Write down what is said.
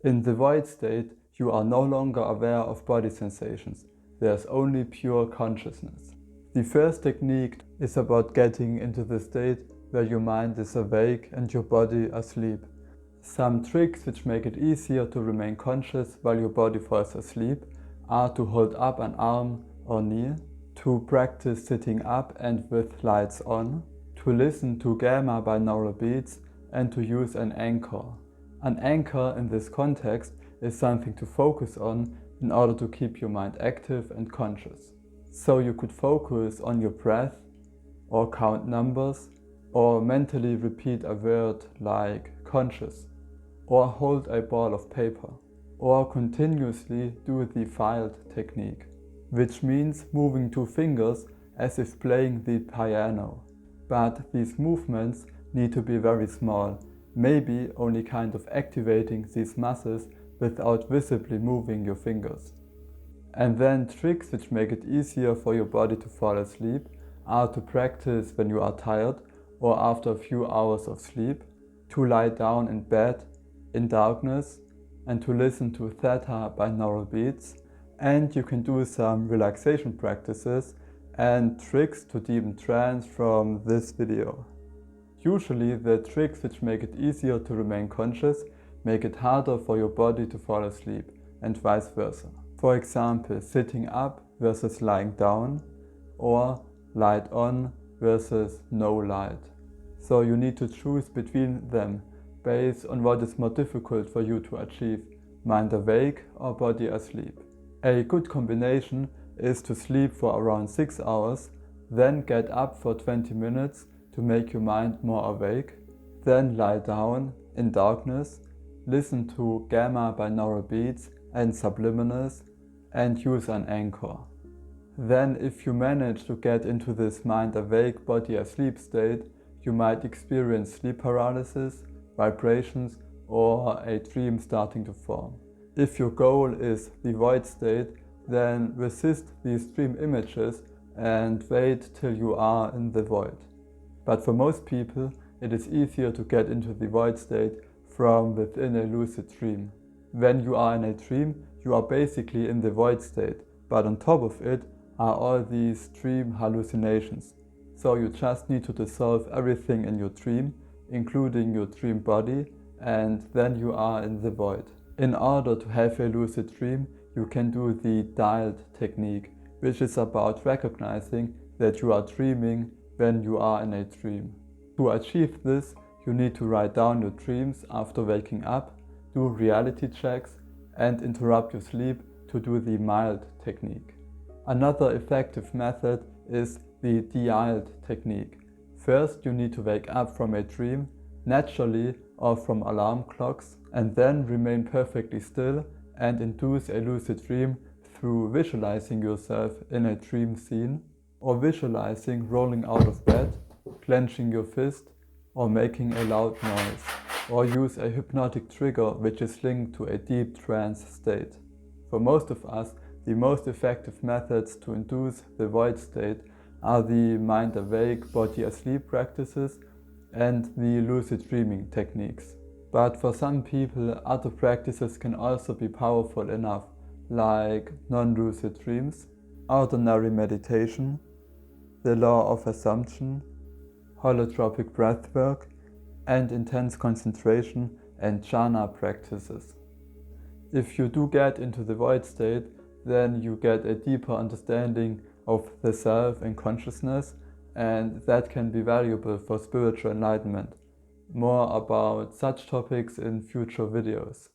In the void state, you are no longer aware of body sensations. There's only pure consciousness. The first technique is about getting into the state where your mind is awake and your body asleep. Some tricks which make it easier to remain conscious while your body falls asleep are to hold up an arm or knee, to practice sitting up and with lights on, to listen to gamma binaural beats, and to use an anchor. An anchor in this context is something to focus on in order to keep your mind active and conscious. So you could focus on your breath, or count numbers, or mentally repeat a word like conscious, or hold a ball of paper, or continuously do the DILD technique, which means moving two fingers as if playing the piano. But these movements need to be very small, maybe only kind of activating these muscles without visibly moving your fingers. And then tricks which make it easier for your body to fall asleep are to practice when you are tired or after a few hours of sleep, to lie down in bed in darkness and to listen to theta binaural beats, and you can do some relaxation practices and tricks to deepen trance from this video. Usually the tricks which make it easier to remain conscious make it harder for your body to fall asleep, and vice versa. For example, sitting up versus lying down, or light on versus no light. So you need to choose between them based on what is more difficult for you to achieve, mind awake or body asleep. A good combination is to sleep for around 6 hours, then get up for 20 minutes to make your mind more awake, then lie down in darkness, listen to gamma binaural beats and subliminals, and use an anchor. Then if you manage to get into this mind awake, body asleep state, you might experience sleep paralysis, vibrations, or a dream starting to form. If your goal is the void state, then resist these dream images and wait till you are in the void. But for most people, it is easier to get into the void state from within a lucid dream. When you are in a dream, you are basically in the void state, but on top of it are all these dream hallucinations. So you just need to dissolve everything in your dream, including your dream body, and then you are in the void. In order to have a lucid dream, you can do the DILD technique, which is about recognizing that you are dreaming when you are in a dream. To achieve this, you need to write down your dreams after waking up, do reality checks, and interrupt your sleep to do the mild technique. Another effective method is the DILD technique. First, you need to wake up from a dream, naturally or from alarm clocks, and then remain perfectly still and induce a lucid dream through visualizing yourself in a dream scene, or visualizing rolling out of bed, clenching your fist, or making a loud noise, or use a hypnotic trigger which is linked to a deep trance state. For most of us, the most effective methods to induce the void state are the mind awake, body asleep practices and the lucid dreaming techniques. But for some people, other practices can also be powerful enough, like non-lucid dreams, ordinary meditation, the law of assumption, holotropic breathwork, and intense concentration and jhana practices. If you do get into the void state, then you get a deeper understanding of the self and consciousness, and that can be valuable for spiritual enlightenment. More about such topics in future videos.